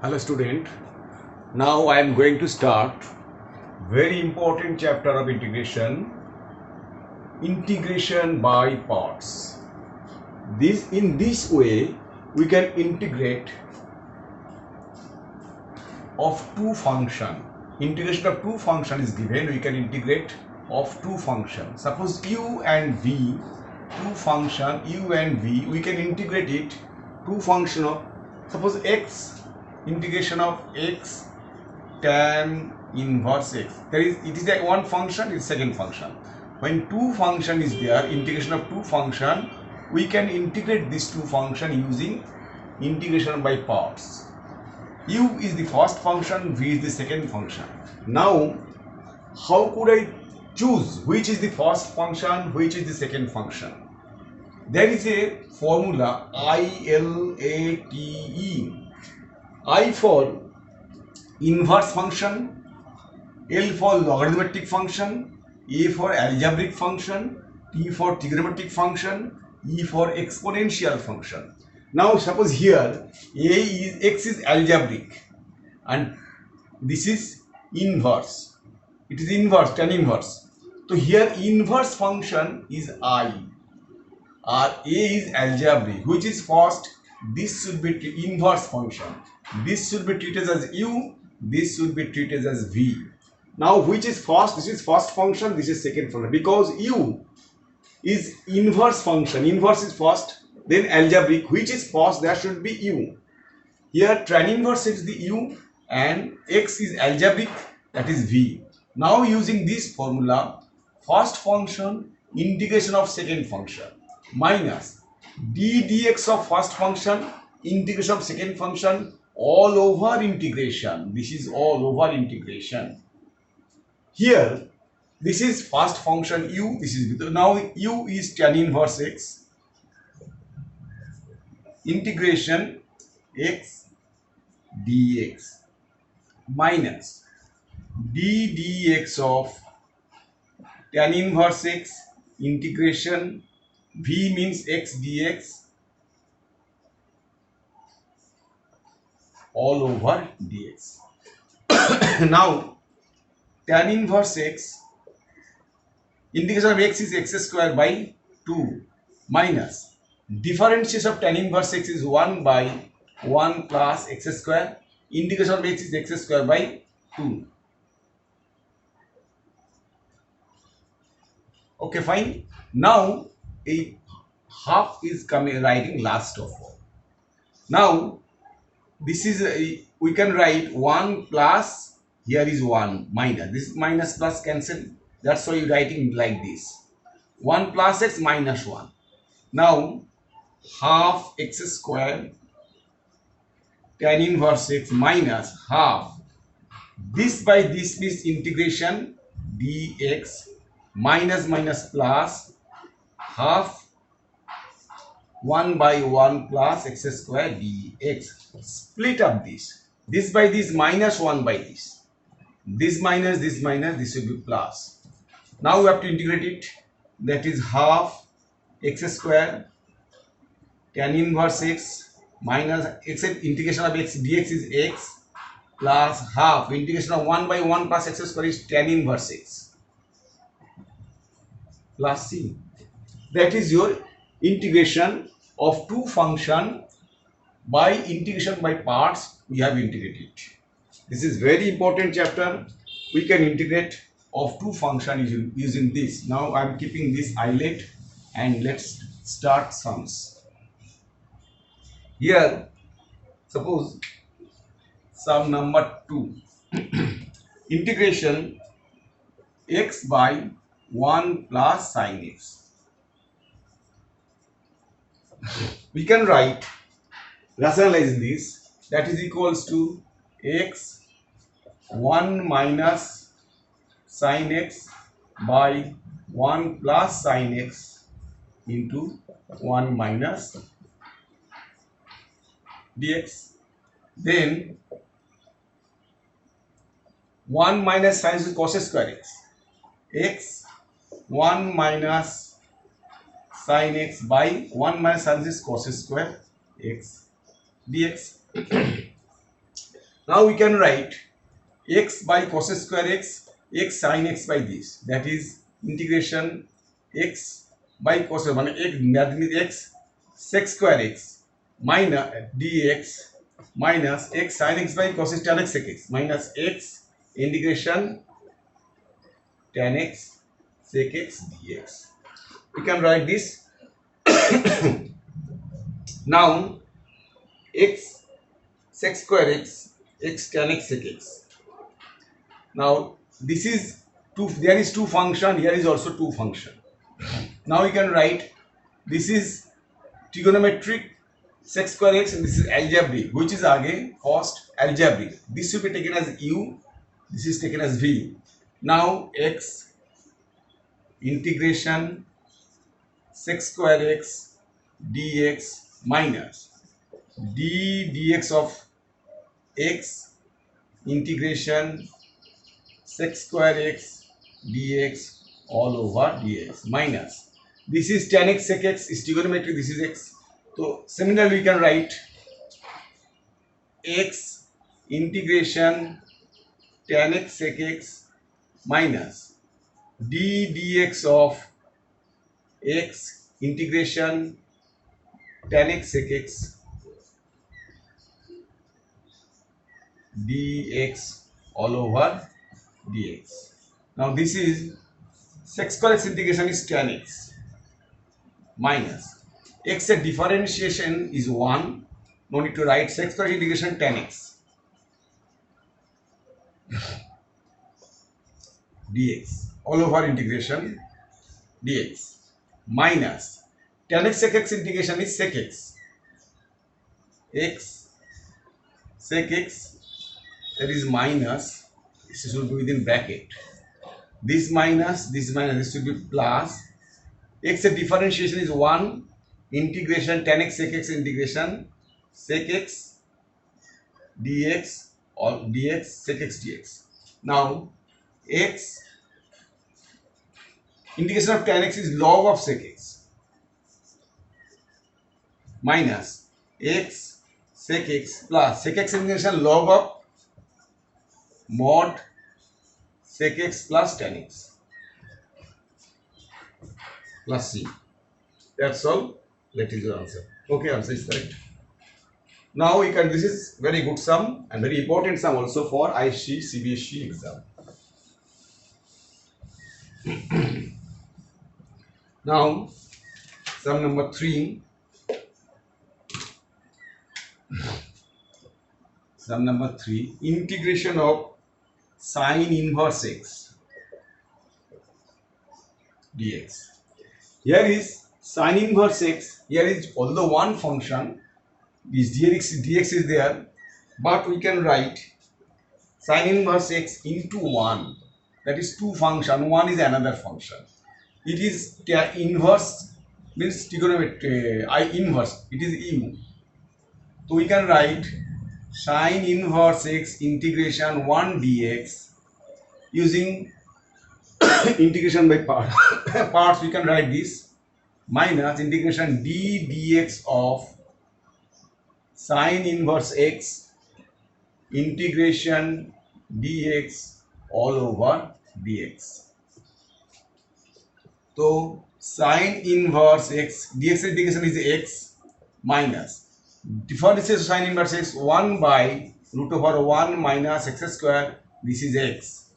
Hello student, now I am going to start very important chapter of integration by parts. In this way we can integrate of two function. Integration of two function is given. We can integrate of two functions. Suppose u and v, two function u and v, we can integrate it two function of, suppose x, integration of x tan inverse x. It is like one function, it is second function. When two function is there, integration of two function, we can integrate these two function using integration by parts. U is the first function, v is the second function. Now, how could I choose which is the first function, which is the second function? There is a formula ILATE. I for inverse function, L for logarithmic function, A for algebraic function, T for trigonometric function, E for exponential function. Now suppose here x is algebraic and this is inverse. It is inverse, tan inverse. So here inverse function is I, or A is algebraic. Which is first? This should be inverse function. This should be treated as U, this should be treated as V. Now which is first? This is first function, this is second function. Because U is inverse function, inverse is first, then algebraic. Which is first? There should be U. Here tan inverse is the U and x is algebraic, that is V. Now using this formula, first function integration of second function minus d dx of first function integration of second function all over integration. This is all over integration. Here this is first function u, this is now u is tan inverse x integration x dx minus d dx of tan inverse x integration v means x dx all over dx. Now tan inverse x integration of x is x square by 2 minus differentiation of tan inverse x is 1 by 1 plus x square, integration of x is x square by 2. Okay, fine. Now a half is coming, writing last of all. Now this is we can write 1 plus, here is 1 minus, this minus plus cancel, that's why you writing like this, 1 plus x minus 1. Now half x square tan inverse x minus half, this by this means integration dx minus minus plus half 1 by 1 plus x square dx. Split up this by this minus 1 by this minus this minus, this will be plus. Now we have to integrate it, that is half x square tan inverse x minus x, integration of x dx is x plus half integration of 1 by 1 plus x square is tan inverse x plus c. That is your integration of two function by integration by parts. We have integrated. This is very important chapter. We can integrate of two function using this. Now I am keeping this eyelet and let's start sums. Here suppose sum number 2 integration x by 1 plus sin x. We can write, rationalize this, that is equals to x 1 minus sin x by 1 plus sin x into 1 minus dx. Then 1 minus sin is cos square x 1 minus sin x by 1 minus sin is cos square x dx. Now we can write x by cos square x, x sin x by this. That is integration x by cos one x, that means x sec square x minus dx minus x sin x by cos tan x sec x minus x integration tan x sec x dx. We can write this. Now x sec square x, x tan x sec x. Now this is two, there is two function, here is also two function. Now we can write this is trigonometric sec square x and this is algebraic, which is again first algebraic. This should be taken as u, this is taken as v. Now x integration sec square x dx minus d dx of x integration sec square x dx all over dx minus this is tan x sec x is trigonometry, this is x. So similarly we can write x integration tan x sec x minus d dx of x integration tan x sec x dx all over dx. Now this is sec square x integration is tan x minus x at differentiation is 1, no need to write sec square integration tan x dx all over integration dx minus tan x sec x integration is sec x x sec x, that is minus, this should be within bracket, this minus this should be plus, x at differentiation is 1 integration tan x sec x integration sec x dx or dx sec x dx. Now x integration of tan x is log of sec x minus x sec x plus sec x integration log of mod sec x plus tan x plus c. That's all. That is your answer. Okay, answer is correct. Now we can, this is very good sum and very important sum also for IC CBSE exam. Now sum number 3. Sum number 3, integration of sine inverse x dx. Here is sine inverse x, here is although one function, this dx is there, but we can write sine inverse x into 1, that is two function, one is another function. It is inverse means trigonometry, I inverse, it is u. So we can write sine inverse x integration 1 dx using integration by parts. We can write this minus integration d dx of sine inverse x integration dx all over dx. So sine inverse x dx integration is x minus differentiation of sine inverse x 1 by root over 1 minus x square, this is x,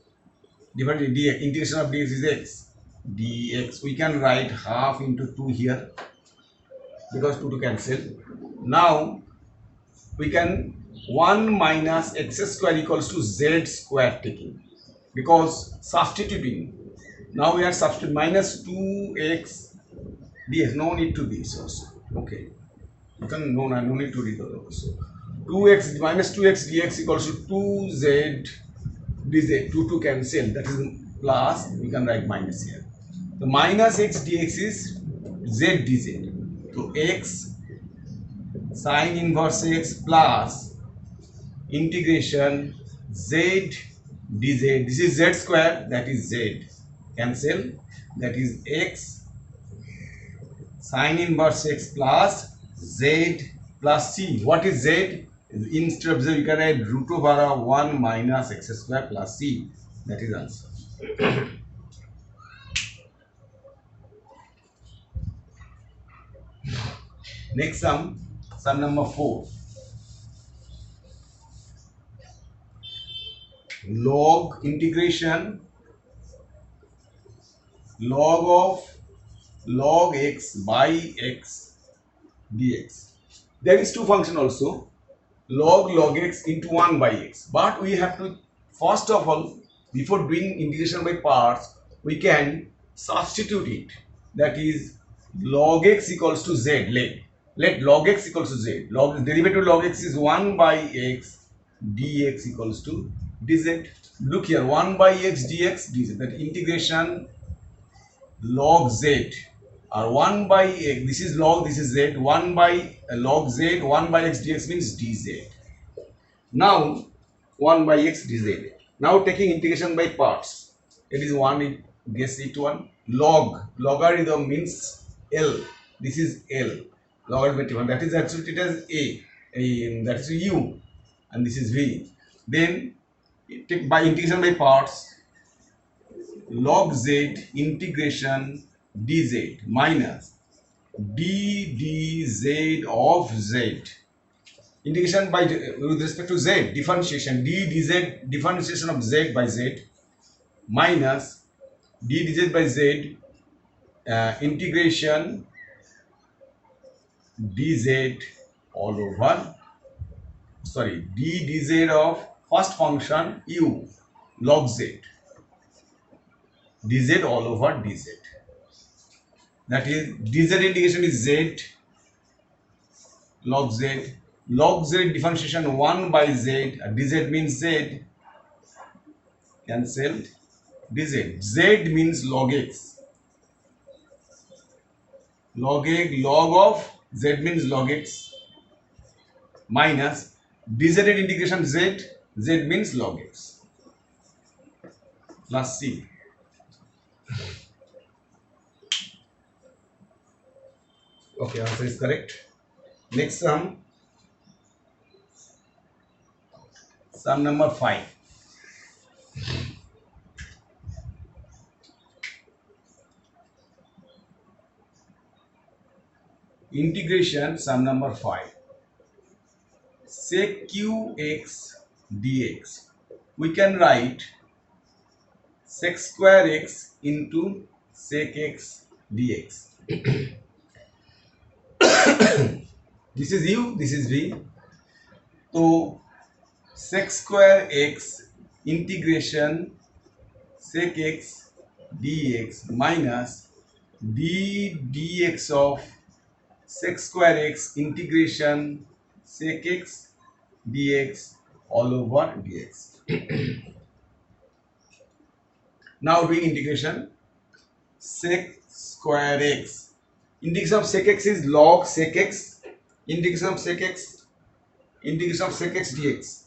divided dx, integration of dx is x dx. We can write half into 2 here because 2 to cancel. Now we can 1 minus x square equals to z square taking, because substituting, now we are substituting minus 2x dx, no need to this also. Okay, you can no need to read also. 2x minus 2x dx equals to 2z dz, 2 to cancel, that is plus, we can write minus here. The minus x dx is z dz. So x sine inverse x plus integration z dz, this is z square, that is z, cancel, that is x sine inverse x plus z plus c. What is z? Instead of 0, you can write root over 1 minus x square plus c. That is answer. Next sum number 4. Log integration log of log x by x dx. There is two function also, log x into 1 by x. But we have to, first of all, before doing integration by parts, we can substitute it. That is, log x equals to z. Let log x equals to z. Derivative log x is 1 by x dx equals to dz. Look here, 1 by x dx dz. That integration log z or 1 by x, this is log, this is z, 1 by log z, 1 by x dx means dz. Now 1 by x dz. Now taking integration by parts, it is 1, guess it 1. Logarithm means L, this is L, logarithmic 1, that is actually it as a that is u, and this is v. Then take by integration by parts, log z integration dz minus d dz of z. Integration by with respect to z, differentiation d dz, differentiation of z by z minus d dz by z integration dz all over, sorry, d dz of first function u log z, dz all over dz. That is, dz integration is z log z. Log z differentiation 1 by z, dz means z, cancelled, dz. Z means log x. Log of z means log x minus dz integration z, z means log x plus c. Okay, answer is correct. Next sum number 5. Integration sum number 5. Sec qx dx. We can write sec square x into sec x dx. This is u, this is v. So sec square x integration sec x dx minus d dx of sec square x integration sec x dx all over dx. Now doing integration sec square x. Integration of sec x is log sec x. Integration of sec x dx.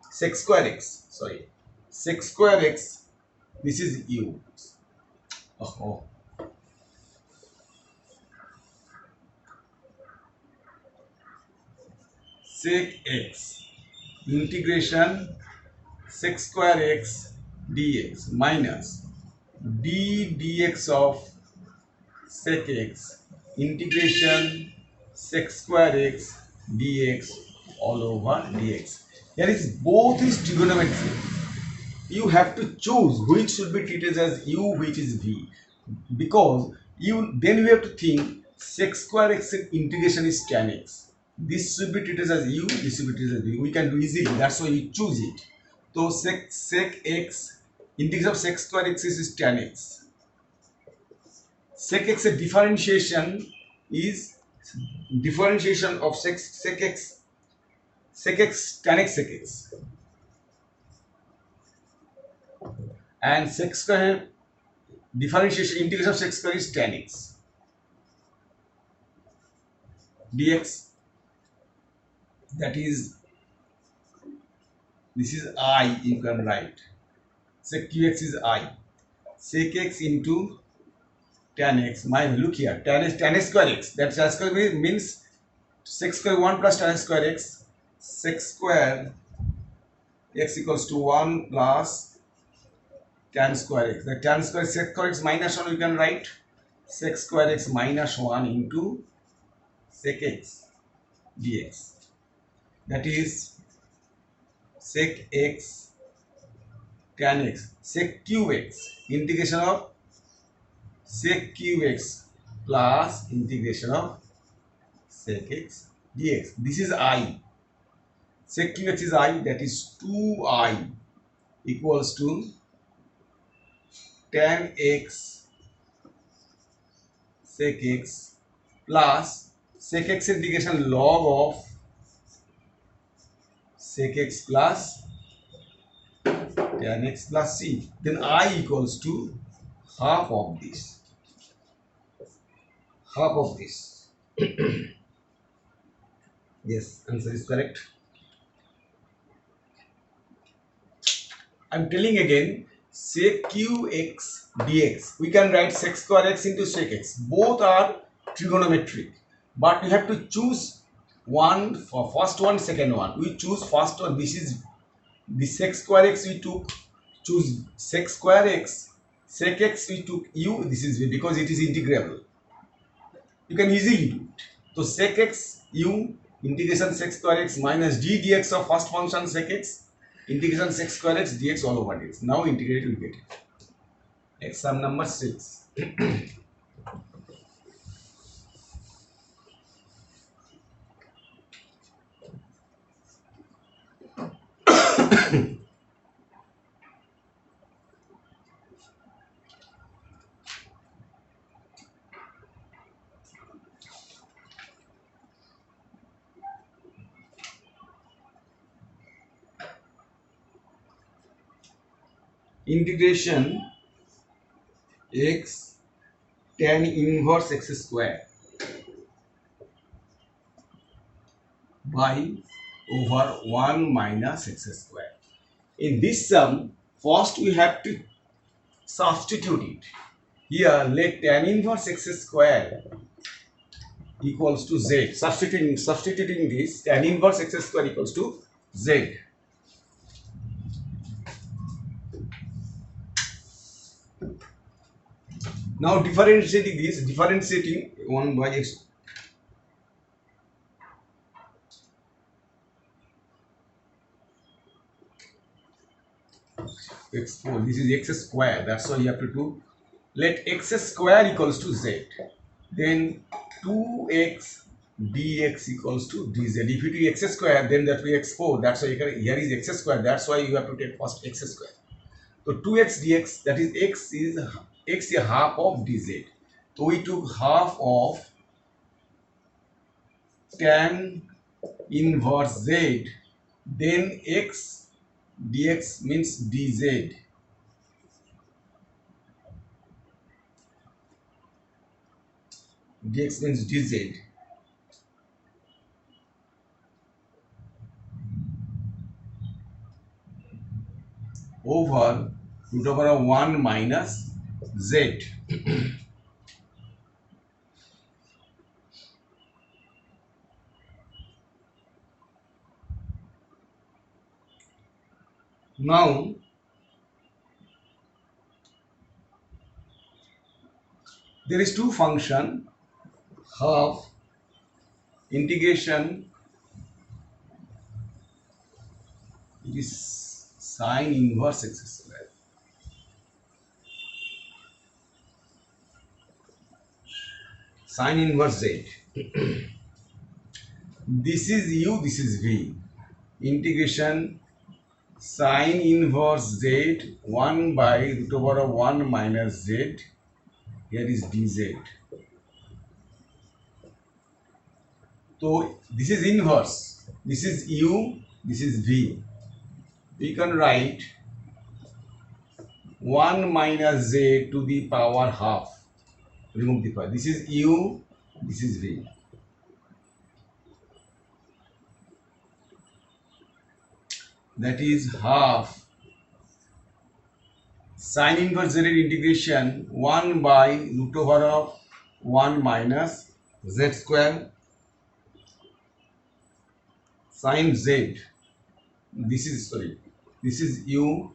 Sec square x. Sorry. Sec square x. This is u. Oh. Sec x integration sec square x dx minus d dx of sec x integration sec square x dx all over dx. Here is both is trigonometry. You have to choose which should be treated as u, which is v, because then you have to think sec square x integration is tan x. This should be treated as u, this should be treated as v. We can do easily, that's why we choose it. So sec x integration of sec square x is tan x. Sec x differentiation is differentiation of sec x tan x sec x, and sec square differentiation integration of sec square is tan x dx. That is, this is I, you can write sec qx is I, sec x into tan x. Look here, tan x square x, that tan square means sec square 1 plus tan square x, sec square x equals to 1 plus tan square x. The tan square sec square x minus 1 you can write sec square x minus 1 into sec x dx. That is sec x tan x sec cube x integration of sec cube x plus integration of sec x dx. This is I. Sec cube x is I, that is 2I equals to tan x sec x plus sec x integration log of sec x plus tan x plus c. Then I equals to half of this. Half of this. Yes, answer is correct. I am telling again, sec qx dx. We can write sec square x into sec x. Both are trigonometric, but we have to choose one for first one, second one. We choose first one. This is the sec square x we took. Choose sec square x. Sec x we took u. This is because it is integrable. You can easily do it. So sec x u integration sec square x minus d dx of first function sec x integration sec square x dx all over dx. Now integrate, we get it. Exam number 6. Integration x tan inverse x square by over 1 minus x square. In this sum, first we have to substitute it. Here, let tan inverse x square equals to z. Substituting this, tan inverse x square equals to z. Now differentiating this, differentiating 1 by x. x4, this is x square, that's why you have to do. Let x square equals to z. Then 2x dx equals to dz. If you do x square, then that will be x4. That's why here is x square. That's why you have to take first x square. So 2x dx, that is x is half of dz. So we took half of tan inverse z. Then x dx means dz. Dx means dz. Over root over 1 minus z. Now there is two function, half integration, it is sine inverse x square. Sine inverse z. This is u, this is v. Integration sine inverse z 1 by root over 1 minus z. Here is dz. So this is inverse. This is u, this is v. We can write 1 minus z to the power half. Remove the power. This is u, this is v. That is half sine inverse z integration 1 by root over of 1 minus z square sine z, this is, sorry, this is u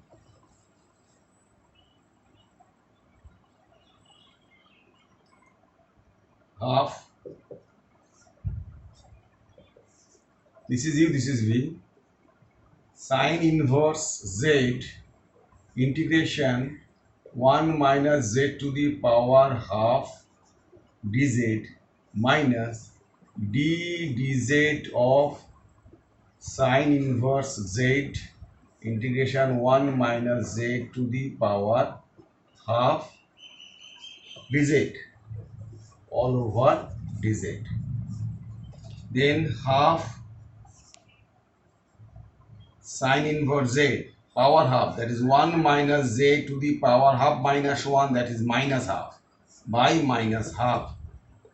half, this is u, this is v, sine inverse z integration 1 minus z to the power half dz minus d dz of sine inverse z integration 1 minus z to the power half dz all over dz. Then half sine inverse z power half, that is 1 minus z to the power half minus 1, that is minus half, by minus half.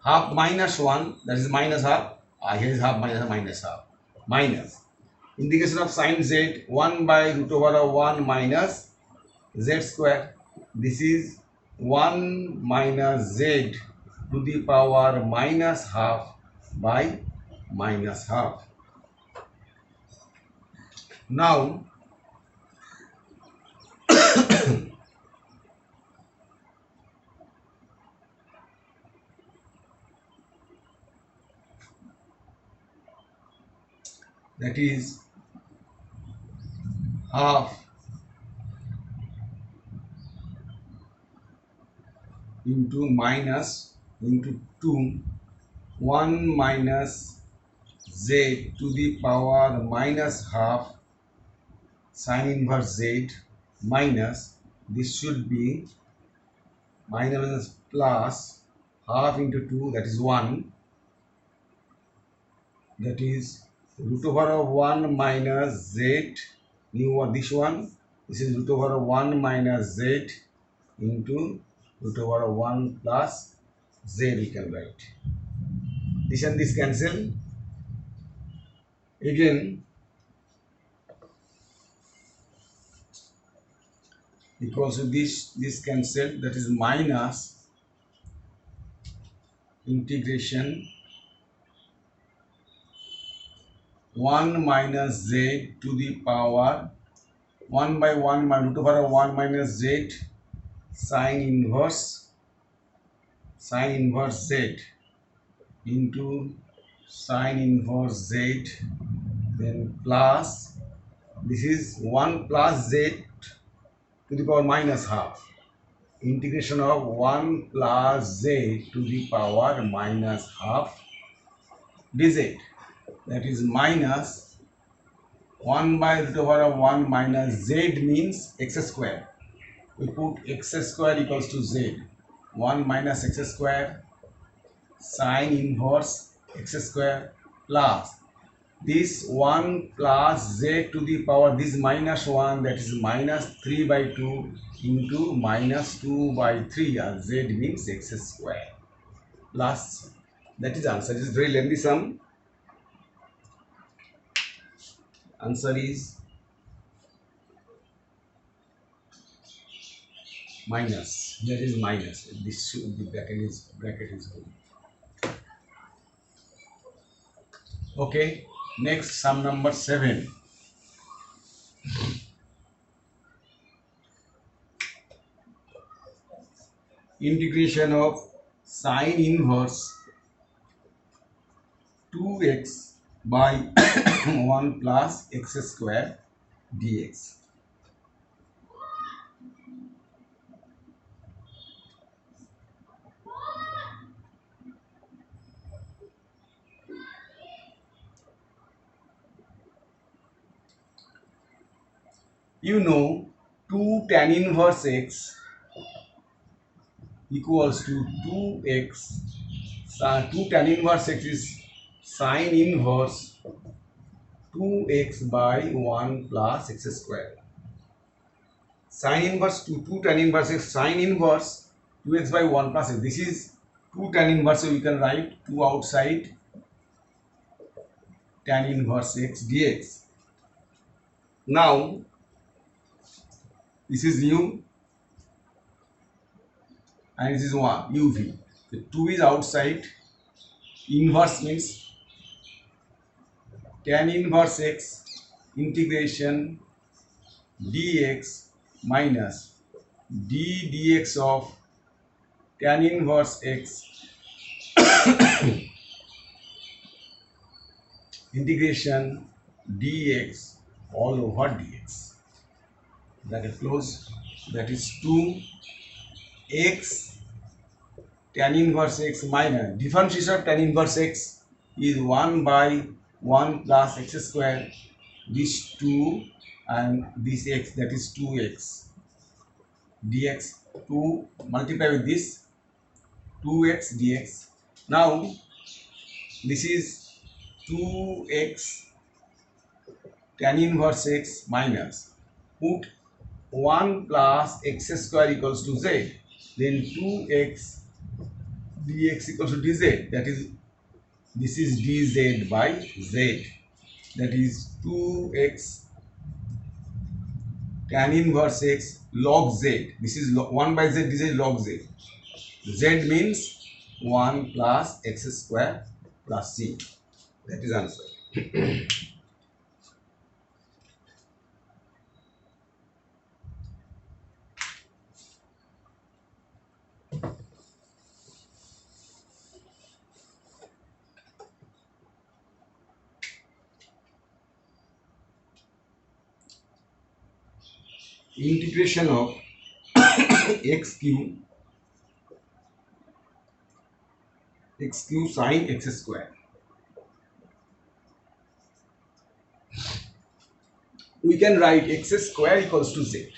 Half minus 1, that is minus half. Here is half minus half. Minus integration of sine z 1 by root over of 1 minus z square. This is 1 minus z to the power minus half by minus half. Now that is half into minus into 2, 1 minus z to the power minus half sine inverse z minus, this should be minus plus half into 2, that is 1, that is root over of 1 minus z, new one, this is root over of 1 minus z into root over of 1 plus z, we can write. This and this cancel. Again, because of this cancel, that is minus integration 1 minus z to the power 1 by 1 minus root over of 1 minus z sine inverse z into sine inverse z, then plus, this is 1 plus z to the power minus half, integration of 1 plus z to the power minus half dz, that is minus 1 by root over of 1 minus z means x square. We put x square equals to z, 1 minus x square sine inverse x square plus this 1 plus z to the power this minus 1, that is minus 3 by 2 into minus 2 by 3, and z means x square plus, that is answer. This is very lengthy sum. Answer is minus. Here is minus. This should be bracket is good. Okay. Next, sum number 7. Integration of sine inverse 2x by 1 plus x square dx. You know 2 tan inverse x equals to 2x. 2 tan inverse x is sine inverse 2x by 1 plus x square. Sine inverse 2 tan inverse x, sine inverse 2x by 1 plus x. This is 2 tan inverse, so we can write 2 outside tan inverse x dx. Now this is u and this is 1 uv. The 2 is outside. Inverse means tan inverse x integration dx minus d dx of tan inverse x integration dx all over dx. Bracket close. That is 2x tan inverse x minus differentiation of tan inverse x is 1 by 1 plus x square, this 2 and this x, that is 2x dx, 2 multiply with this 2x dx. Now this is 2x tan inverse x minus, put 1 plus x square equals to z, then 2x dx equals to dz, that is this is dz by z, that is 2x tan inverse x log z, this is 1 by z, this is log z, z means 1 plus x square plus c, that is answer. Integration of x cube sine x square. We can write x square equals to z,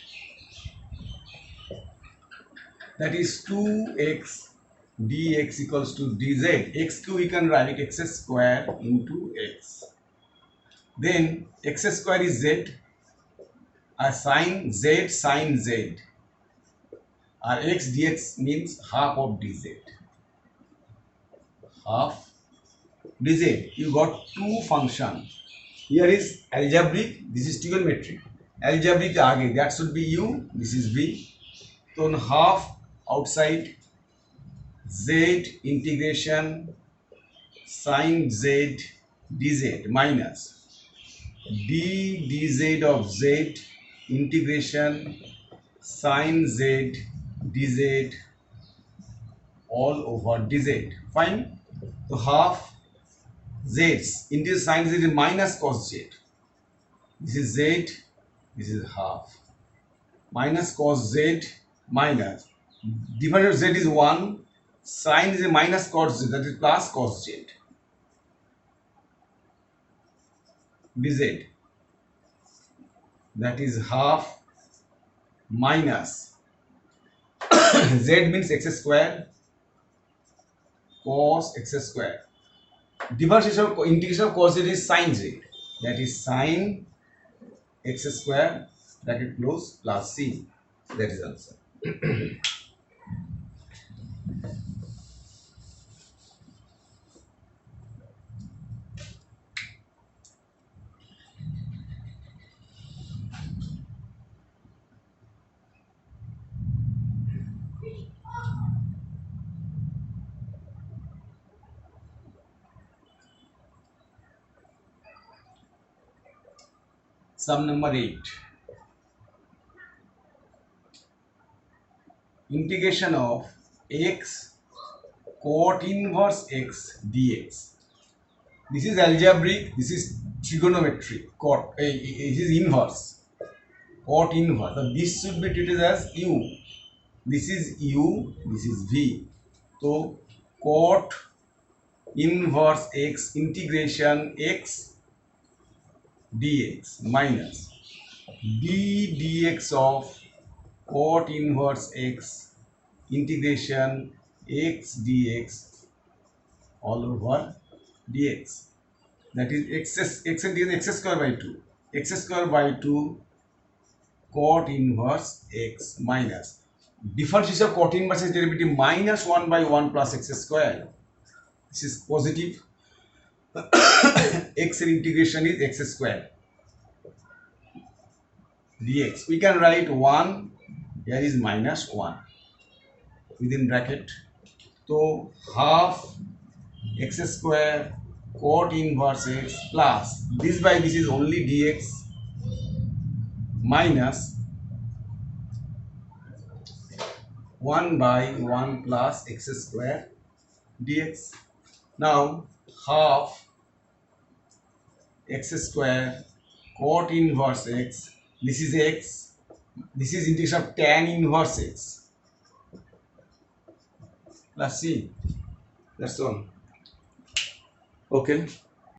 that is 2x dx equals to dz. X cube we can write x square into x, then x square is z, a sine z, or x dx means half of dz, half dz. You got two function. Here is algebraic, this is trigonometric. Algebraic आगे, that should be u, this is v. So half outside z integration sine z dz minus d dz of z integration sine z dz all over dz. Fine. So half z into sine z is minus cos z. This is z, this is half. Minus cos z minus divided by z is 1, sine is a minus cos z, that is plus cos z dz, that is half minus z means x square cos x square. Differentiation of integration of cos z is sine z, that is sine x square bracket close plus c, that is answer. Sum number 8. Integration of x cot inverse x dx. This is algebraic, this is trigonometric. Cot, it is inverse. Cot inverse. So this should be treated as u. This is u, this is v. So cot inverse x integration x dx minus d dx of cot inverse x integration x dx all over dx, that is x and x square by 2, x square by 2 cot inverse x minus differentiation of cot inverse is derivative minus 1 by 1 plus x square, this is positive. X integration is x square dx. We can write 1, here is minus 1 within bracket. So half x square cot inverse x plus this by this is only dx minus 1 by 1 plus x square dx. Now half x square cot inverse x, this is x, this is integration of tan inverse x plus c. That's all. Okay.